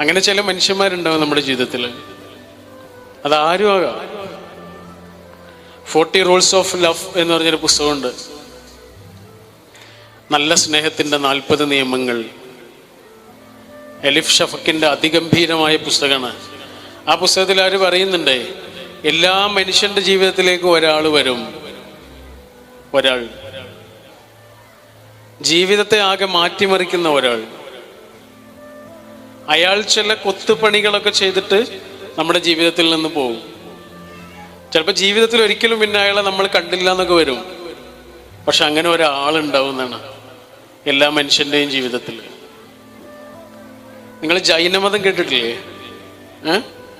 അങ്ങനെ ചില മനുഷ്യന്മാരുണ്ടാവും നമ്മുടെ ജീവിതത്തിൽ. അതാരും ആകാം. 40 റൂൾസ് ഓഫ് ലവ് എന്ന് പറഞ്ഞൊരു പുസ്തകമുണ്ട്. നല്ല സ്നേഹത്തിൻ്റെ 40 നിയമങ്ങൾ. എലിഫ് ഷഫക്കിൻ്റെ അതിഗംഭീരമായ പുസ്തകമാണ്. ആ പുസ്തകത്തിൽ അവർ പറയുന്നുണ്ട്, എല്ലാ മനുഷ്യൻ്റെ ജീവിതത്തിലേക്ക് ഒരാൾ വരും. ഒരാൾ ജീവിതത്തെ ആകെ മാറ്റിമറിക്കുന്ന ഒരാൾ. അയാൾ ചില കൊത്തുപണികളൊക്കെ ചെയ്തിട്ട് നമ്മുടെ ജീവിതത്തിൽ നിന്ന് പോകും. ചിലപ്പോൾ ജീവിതത്തിൽ ഒരിക്കലും പിന്നെ അയാളെ നമ്മൾ കണ്ടില്ല എന്നൊക്കെ വരും. പക്ഷെ അങ്ങനെ ഒരാളുണ്ടാവുന്നതാണ് എല്ലാ മനുഷ്യൻ്റെയും ജീവിതത്തിൽ. നിങ്ങൾ ജൈനമതം കേട്ടിട്ടില്ലേ?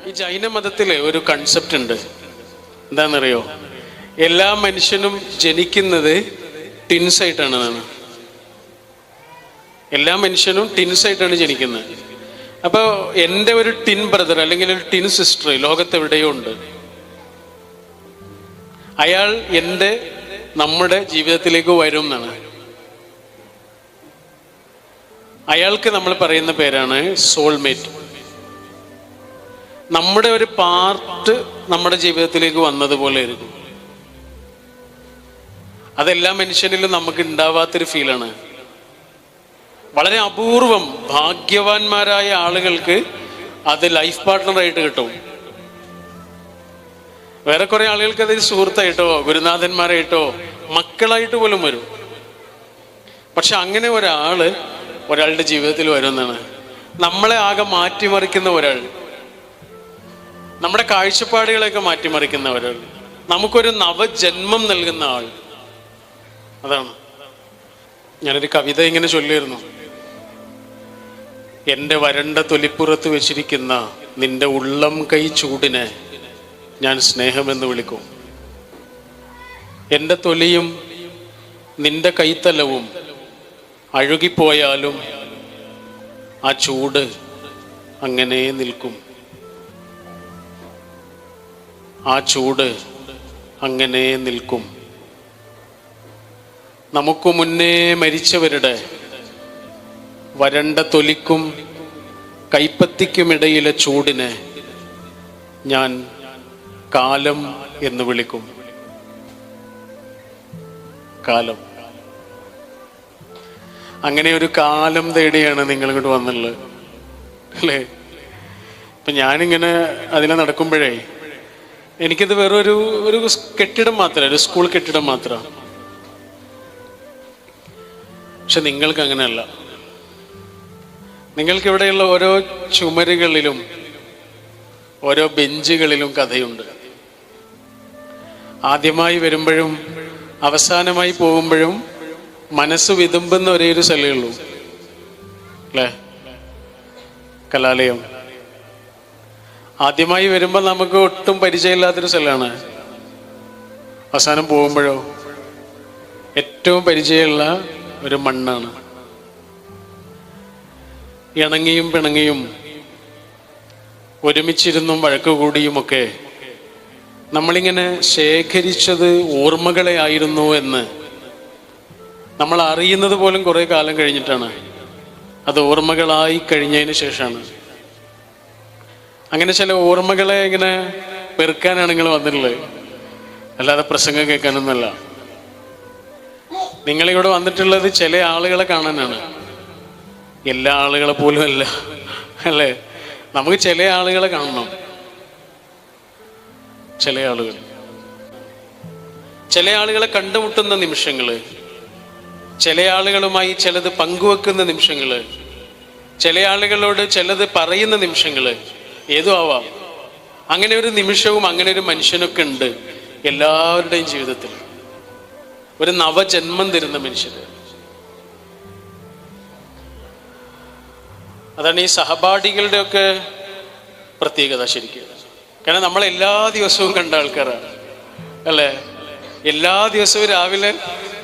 ഈ ജൈനമതത്തിൽ ഒരു കൺസെപ്റ്റ് ഉണ്ട്. എന്താണെന്നറിയോ? എല്ലാ മനുഷ്യനും ജനിക്കുന്നത് ടിൻസായിട്ടാണ്. എല്ലാ മനുഷ്യനും ടിൻസായിട്ടാണ് ജനിക്കുന്നത്. അപ്പോൾ എൻ്റെ ഒരു ടിൻ ബ്രദർ അല്ലെങ്കിൽ ഒരു ടിൻ സിസ്റ്റർ ലോകത്ത് എവിടെയോ ഉണ്ട്. അയാൾ നമ്മുടെ ജീവിതത്തിലേക്ക് വരും എന്നാണ്. അയാൾക്ക് നമ്മൾ പറയുന്ന പേരാണ് സോൾമേറ്റ്. നമ്മുടെ ഒരു പാർട്ട് നമ്മുടെ ജീവിതത്തിലേക്ക് വന്നതുപോലെ ആയിരിക്കും. അതെല്ലാ മനുഷ്യനിലും നമുക്ക് ഉണ്ടാവാത്തൊരു ഫീലാണ്. വളരെ അപൂർവം ഭാഗ്യവാന്മാരായ ആളുകൾക്ക് അത് ലൈഫ് പാർട്ട്ണറായിട്ട് കിട്ടും. വേറെ കുറെ ആളുകൾക്ക് അത് സുഹൃത്തായിട്ടോ ഗുരുനാഥന്മാരായിട്ടോ മക്കളായിട്ട് പോലും വരും. പക്ഷെ അങ്ങനെ ഒരാളുടെ ജീവിതത്തിൽ വരുമെന്നാണ്. നമ്മളെ ആകെ മാറ്റിമറിക്കുന്ന ഒരാൾ, നമ്മുടെ കാഴ്ചപ്പാടുകളെയൊക്കെ മാറ്റിമറിക്കുന്ന ഒരാൾ, നമുക്കൊരു നവജന്മം നൽകുന്ന ആൾ. അതാണ്. ഞാനൊരു കവിത ഇങ്ങനെ ചൊല്ലിയിരുന്നു. എൻ്റെ വരണ്ട തൊലിപ്പുറത്ത് വെച്ചിരിക്കുന്ന നിന്റെ ഉള്ളം കൈ ചൂടിനെ ഞാൻ സ്നേഹമെന്ന് വിളിക്കും. എൻ്റെ തൊലിയും നിന്റെ കൈത്തലവും അഴുകിപ്പോയാലും ആ ചൂട് അങ്ങനെ നിൽക്കും. ആ ചൂട് അങ്ങനെ നിൽക്കും. നമുക്ക് മുന്നേ മരിച്ചവരുടെ വരണ്ട തൊലിക്കും കൈപ്പത്തിക്കുമിടയിലെ ചൂടിനെ ഞാൻ കാലം എന്ന് വിളിക്കും. കാലം. അങ്ങനെ ഒരു കാലം തേടിയാണ് നിങ്ങൾ ഇങ്ങോട്ട് വന്നുള്ളത് അല്ലേ? ഇപ്പം ഞാനിങ്ങനെ അതിനെ നടക്കുമ്പോഴേ എനിക്കത് വേറൊരു കെട്ടിടം മാത്രമേ, ഒരു സ്കൂൾ കെട്ടിടം മാത്രമാണ്. പക്ഷെ നിങ്ങൾക്ക് അങ്ങനെയല്ല. നിങ്ങൾക്കിവിടെയുള്ള ഓരോ ചുമരുകളിലും ഓരോ ബെഞ്ചുകളിലും കഥയുണ്ട്. ആദ്യമായി വരുമ്പോഴും അവസാനമായി പോകുമ്പോഴും മനസ്സ് വിതുമ്പുന്ന ഒരേ ഒരു സ്ഥലമേ ഉള്ളൂ അല്ലേ? കലാലയം. ആദ്യമായി വരുമ്പോൾ നമുക്ക് ഒട്ടും പരിചയമില്ലാത്തൊരു സ്ഥലമാണ്. അവസാനം പോകുമ്പോഴോ ഏറ്റവും പരിചയമുള്ള ഒരു മണ്ണാണ്. ഇണങ്ങിയും പിണങ്ങിയും ഒരുമിച്ചിരുന്നും വഴക്ക് കൂടിയുമൊക്കെ നമ്മളിങ്ങനെ ശേഖരിച്ചത് ഓർമ്മകളെ ആയിരുന്നു എന്ന് നമ്മൾ അറിയുന്നത് പോലും കുറേ കാലം കഴിഞ്ഞിട്ടാണ്. അത് ഓർമ്മകളായി കഴിഞ്ഞതിന് ശേഷമാണ്. അങ്ങനെ ചില ഓർമ്മകളെ ഇങ്ങനെ പെറുക്കാനാണ് നിങ്ങൾ വന്നിട്ടുള്ളത്, അല്ലാതെ പ്രസംഗം കേൾക്കാനൊന്നുമല്ല. നിങ്ങളിവിടെ വന്നിട്ടുള്ളത് ചില ആളുകളെ കാണാനാണ്. എല്ലാ ആളുകളെ പോലും അല്ല അല്ലേ? നമുക്ക് ചില ആളുകളെ കാണണം. ചില ആളുകളെ കണ്ടുമുട്ടുന്ന നിമിഷങ്ങള്, ചില ആളുകളുമായി ചിലത് പങ്കുവെക്കുന്ന നിമിഷങ്ങള്, ചില ആളുകളോട് ചിലത് പറയുന്ന നിമിഷങ്ങള്, ഏതും ആവാം. അങ്ങനെ ഒരു നിമിഷവും അങ്ങനെ ഒരു മനുഷ്യനൊക്കെ ഉണ്ട് എല്ലാവരുടെയും ജീവിതത്തിൽ. ഒരു നവജന്മം തരുന്ന മനുഷ്യര്. അതാണ് ഈ സഹപാഠികളുടെ ഒക്കെ പ്രത്യേകത ശരിക്കും. കാരണം നമ്മൾ എല്ലാ ദിവസവും കണ്ട ആൾക്കാരാണ് അല്ലേ? എല്ലാ ദിവസവും രാവിലെ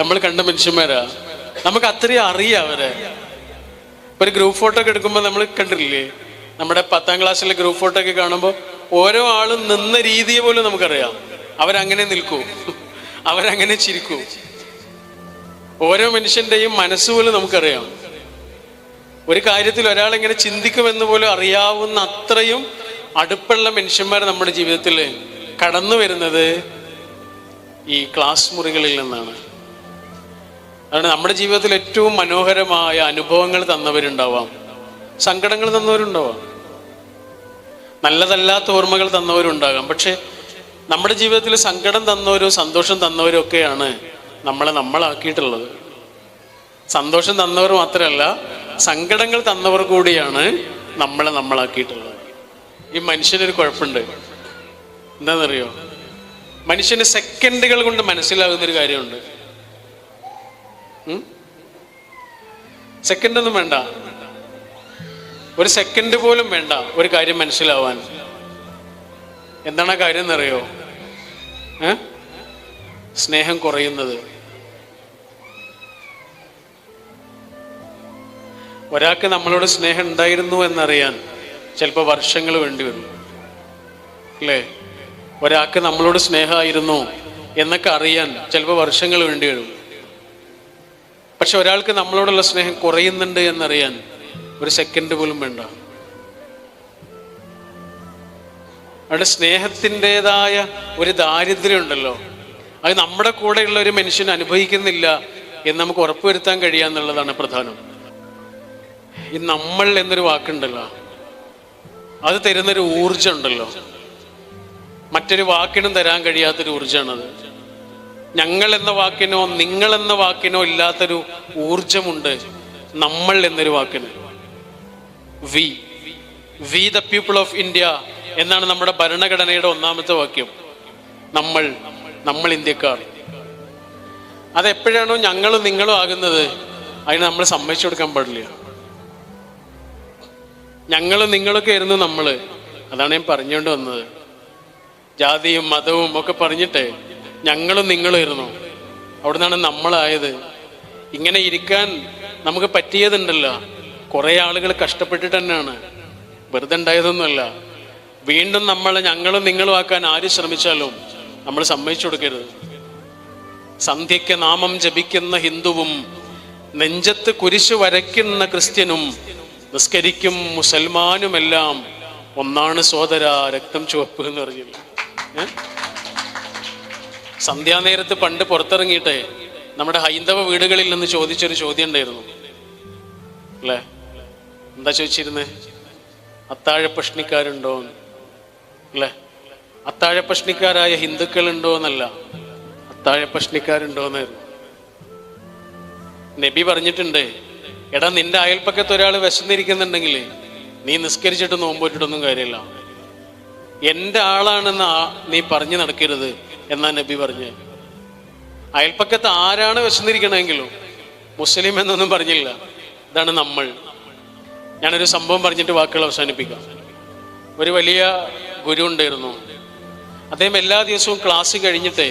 നമ്മൾ കണ്ട മനുഷ്യന്മാരാ. നമുക്ക് അത്രയും അറിയാം അവരെ. ഒരു ഗ്രൂപ്പ് ഫോട്ടോ ഒക്കെ എടുക്കുമ്പോൾ നമ്മൾ കണ്ടില്ലേ, നമ്മുടെ 10ാം ക്ലാസ്സിലെ ഗ്രൂപ്പ് ഫോട്ടോ ഒക്കെ കാണുമ്പോൾ ഓരോ ആളും നിന്ന രീതിയെ പോലും നമുക്കറിയാം. അവരങ്ങനെ നിൽക്കൂ, അവരങ്ങനെ ചിരിക്കൂ. ഓരോ മനുഷ്യൻ്റെയും മനസ്സ് പോലും നമുക്കറിയാം. ഒരു കാര്യത്തിൽ ഒരാളെങ്ങനെ ചിന്തിക്കുമെന്ന് പോലും അറിയാവുന്ന അത്രയും അടുപ്പുള്ള മനുഷ്യന്മാർ നമ്മുടെ ജീവിതത്തിൽ കടന്നു വരുന്നത് ഈ ക്ലാസ് മുറികളിൽ നിന്നാണ്. അതുകൊണ്ട് നമ്മുടെ ജീവിതത്തിൽ ഏറ്റവും മനോഹരമായ അനുഭവങ്ങൾ തന്നവരുണ്ടാവാം, സങ്കടങ്ങൾ തന്നവരുണ്ടാവാം, നല്ലതല്ലാത്ത ഓർമ്മകൾ തന്നവരുണ്ടാകാം. പക്ഷെ നമ്മുടെ ജീവിതത്തിൽ സങ്കടം തന്നവരും സന്തോഷം തന്നവരും ഒക്കെയാണ് നമ്മളാക്കിയിട്ടുള്ളത്. സന്തോഷം തന്നവർ മാത്രമല്ല, സങ്കടങ്ങൾ തന്നവർ കൂടിയാണ് നമ്മളാക്കിയിട്ടുള്ളത്. ഈ മനുഷ്യനൊരു കുഴപ്പമുണ്ട്. എന്താണെന്നറിയോ? മനുഷ്യന് സെക്കൻഡുകൾ കൊണ്ട് മനസ്സിലാകുന്നൊരു കാര്യമുണ്ട്. സെക്കൻഡൊന്നും വേണ്ട, ഒരു സെക്കൻഡ് പോലും വേണ്ട ഒരു കാര്യം മനസ്സിലാവാൻ. എന്താണ് ആ കാര്യം എന്നറിയോ? സ്നേഹം കുറയുന്നത്. ഒരാൾക്ക് നമ്മളോട് സ്നേഹം ഉണ്ടായിരുന്നു എന്നറിയാൻ ചിലപ്പോൾ വർഷങ്ങൾ വേണ്ടി വരും, അല്ലേ? ഒരാൾക്ക് നമ്മളോട് സ്നേഹമായിരുന്നു എന്നൊക്കെ അറിയാൻ ചിലപ്പോൾ വർഷങ്ങൾ വേണ്ടി വരും. പക്ഷെ ഒരാൾക്ക് നമ്മളോടുള്ള സ്നേഹം കുറയുന്നുണ്ട് എന്നറിയാൻ ഒരു സെക്കൻഡ് പോലും വേണ്ട. അവിടെ സ്നേഹത്തിൻ്റെതായ ഒരു ദാരിദ്ര്യം ഉണ്ടല്ലോ, അത് നമ്മുടെ കൂടെയുള്ള ഒരു മനുഷ്യൻ അനുഭവിക്കുന്നില്ല എന്ന് നമുക്ക് ഉറപ്പുവരുത്താൻ കഴിയാന്നുള്ളതാണ് പ്രധാനം. ഈ നമ്മൾ എന്നൊരു വാക്കുണ്ടല്ലോ, അത് തരുന്നൊരു ഊർജം ഉണ്ടല്ലോ, മറ്റൊരു വാക്കിനും തരാൻ കഴിയാത്തൊരു ഊർജമാണത്. ഞങ്ങൾ എന്ന വാക്കിനോ നിങ്ങൾ എന്ന വാക്കിനോ ഇല്ലാത്തൊരു ഊർജമുണ്ട് നമ്മൾ എന്നൊരു വാക്കിന്. We the people of India എന്നാണ് നമ്മുടെ ഭരണഘടനയുടെ ഒന്നാമത്തെ വാക്യം. നമ്മൾ ഇന്ത്യക്കാർ. അതെപ്പോഴാണോ ഞങ്ങളും നിങ്ങളും ആകുന്നത്, അതിന് നമ്മൾ സമ്മതിച്ചു കൊടുക്കാൻ പാടില്ല. ഞങ്ങളും നിങ്ങളൊക്കെ ആയിരുന്നു നമ്മള്. അതാണ് ഞാൻ പറഞ്ഞുകൊണ്ട് വന്നത്. ജാതിയും മതവും ഒക്കെ പറഞ്ഞിട്ട് ഞങ്ങളും നിങ്ങളും ഇരുന്നു, അവിടെ നിന്നാണ് നമ്മളായത്. ഇങ്ങനെ ഇരിക്കാൻ നമുക്ക് പറ്റിയതുണ്ടല്ലോ, കുറെ ആളുകൾ കഷ്ടപ്പെട്ടിട്ട് തന്നെയാണ്, വെറുതെ ഉണ്ടായതൊന്നുമല്ല. വീണ്ടും നമ്മളെ ഞങ്ങളും നിങ്ങളും ആക്കാൻ ആര് ശ്രമിച്ചാലും നമ്മൾ സമ്മതിച്ചു കൊടുക്കരുത്. സന്ധ്യയ്ക്ക് നാമം ജപിക്കുന്ന ഹിന്ദുവും നെഞ്ചത്ത് കുരിശു വരയ്ക്കുന്ന ക്രിസ്ത്യനും നിസ്കരിക്കും മുസൽമാനുമെല്ലാം ഒന്നാണ് സോദര രക്തം ചുവപ്പ് എന്ന് പറഞ്ഞില്ല. സന്ധ്യാനേരത്ത് പണ്ട് പുറത്തിറങ്ങിയിട്ട് നമ്മുടെ ഹൈന്ദവ വീടുകളിൽ നിന്ന് ചോദിച്ചൊരു ചോദ്യം ഉണ്ടായിരുന്നു, അല്ലേ? എന്താ ചോദിച്ചിരുന്നേ? അത്താഴ പ്രശ്നിക്കാരുണ്ടോ, അല്ലേ? അത്താഴ പ്രശ്നിക്കാരായ ഹിന്ദുക്കളുണ്ടോ എന്നല്ല, അത്താഴ പ്രശ്നിക്കാരുണ്ടോന്നായിരുന്നു. നബി പറഞ്ഞിട്ടുണ്ട്, എടാ നിന്റെ അയൽപ്പക്കത്ത് ഒരാൾ വിശന്നിരിക്കുന്നുണ്ടെങ്കിൽ നീ നിസ്കരിച്ചിട്ട് നോമ്പോറ്റിട്ടൊന്നും കാര്യമില്ല, എൻ്റെ ആളാണെന്ന് നീ പറഞ്ഞു നടക്കരുത് എന്നാ നബി പറഞ്ഞ്. അയൽപ്പക്കത്ത് ആരാണ് വിശന്നിരിക്കണമെങ്കിലും മുസ്ലിം എന്നൊന്നും പറഞ്ഞില്ല. ഇതാണ് നമ്മൾ. ഞാനൊരു സംഭവം പറഞ്ഞിട്ട് വാക്കുകൾ അവസാനിപ്പിക്കാം. ഒരു വലിയ ഗുരു ഉണ്ടായിരുന്നു. അദ്ദേഹം എല്ലാ ദിവസവും ക്ലാസ് കഴിഞ്ഞിട്ട്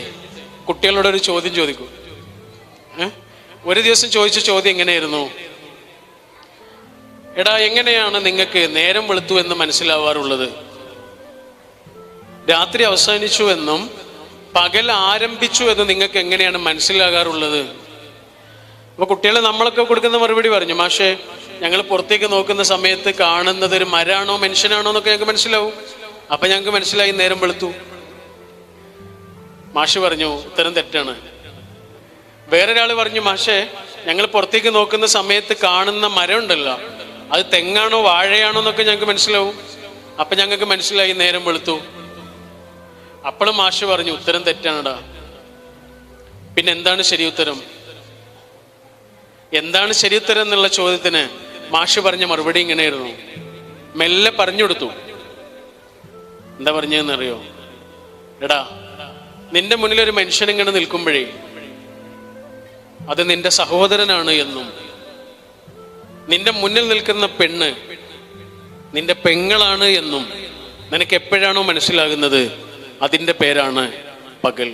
കുട്ടികളോടൊരു ചോദ്യം ചോദിക്കും. ഒരു ദിവസം ചോദിച്ച ചോദ്യം എങ്ങനെയായിരുന്നു? എടാ, എങ്ങനെയാണ് നിങ്ങൾക്ക് നേരം വെളുത്തു എന്ന് മനസ്സിലാവാറുള്ളത്? രാത്രി അവസാനിച്ചു എന്നും പകൽ ആരംഭിച്ചു എന്ന് നിങ്ങൾക്ക് എങ്ങനെയാണ് മനസ്സിലാകാറുള്ളത്? അപ്പൊ കുട്ടികളെ നമ്മളൊക്കെ കൊടുക്കുന്ന മറുപടി പറഞ്ഞു, മാഷേ ഞങ്ങൾ പുറത്തേക്ക് നോക്കുന്ന സമയത്ത് കാണുന്നത് ഒരു മരാണോ മനുഷ്യനാണോ എന്നൊക്കെ ഞങ്ങൾക്ക് മനസ്സിലാവും. അപ്പൊ ഞങ്ങൾക്ക് മനസ്സിലായി നേരം വെളുത്തു. മാഷ് പറഞ്ഞു ഉത്തരം തെറ്റാണ്. വേറൊരാൾ പറഞ്ഞു, മാഷേ ഞങ്ങൾ പുറത്തേക്ക് നോക്കുന്ന സമയത്ത് കാണുന്ന മരം ഉണ്ടല്ലോ, അത് തെങ്ങാണോ വാഴയാണോ എന്നൊക്കെ ഞങ്ങൾക്ക് മനസ്സിലാവും. അപ്പൊ ഞങ്ങൾക്ക് മനസ്സിലായി നേരം വെളുത്തു. അപ്പോഴും മാഷ് പറഞ്ഞു ഉത്തരം തെറ്റാണടാ. പിന്നെ എന്താണ് ശരി ഉത്തരം? എന്താണ് ശരി ഉത്തരം എന്നുള്ള ചോദ്യത്തിന് മാഷ് പറഞ്ഞ മറുപടി ഇങ്ങനെയായിരുന്നു. മെല്ലെ പറഞ്ഞു കൊടുത്തു. എന്താ പറഞ്ഞതെന്നറിയോ? എടാ, നിന്റെ മുന്നിൽ ഒരു മനുഷ്യൻ ഇങ്ങനെ നിൽക്കുമ്പോഴേ അത് നിന്റെ സഹോദരനാണ് എന്നും, നിന്റെ മുന്നിൽ നിൽക്കുന്ന പെണ്ണ് നിന്റെ പെങ്ങളാണ് എന്നും നിനക്ക് എപ്പോഴാണോ മനസ്സിലാകുന്നത്, അതിൻ്റെ പേരാണ് പകൽ.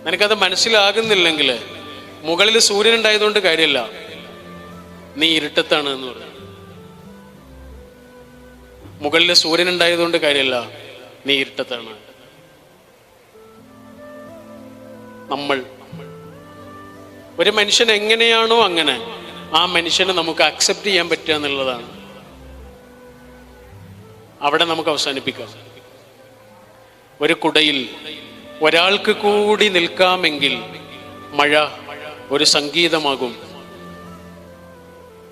നിനക്കത് മനസ്സിലാകുന്നില്ലെങ്കിൽ മുകളിൽ സൂര്യൻ ഉണ്ടായതുകൊണ്ട് കാര്യമില്ല, നീ ഇരുട്ടത്താണ് എന്ന് പറഞ്ഞു. മുകളിൽ സൂര്യൻ ഉണ്ടായതുകൊണ്ട് കാര്യമില്ല, നീ ഇരുട്ടത്താണ്. നമ്മൾ ഒരു മനുഷ്യൻ എങ്ങനെയാണോ അങ്ങനെ ആ മനുഷ്യനെ നമുക്ക് അക്സെപ്റ്റ് ചെയ്യാൻ പറ്റുക എന്നുള്ളതാണ്. അവിടെ നമുക്ക് അവസാനിപ്പിക്കാം. ഒരു കുടയിൽ ഒരാൾക്ക് കൂടി നിൽക്കാമെങ്കിൽ മഴ ഒരു സംഗീതമാകും.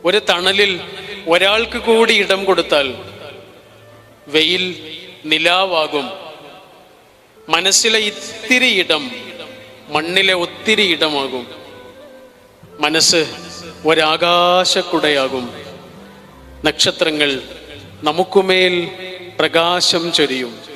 ഒരു തണലിൽ ഒരാൾക്ക് കൂടി ഇടം കൊടുത്താൽ വെയിൽ നിലാവാകും. മനസ്സിലെ ഇത്തിരി ഇടം മണ്ണിലെ ഒത്തിരി ഇടമാകും. മനസ്സ് ഒരാകാശക്കുടയാകും. നക്ഷത്രങ്ങൾ നമുക്കുമേൽ പ്രകാശം ചൊരിയും.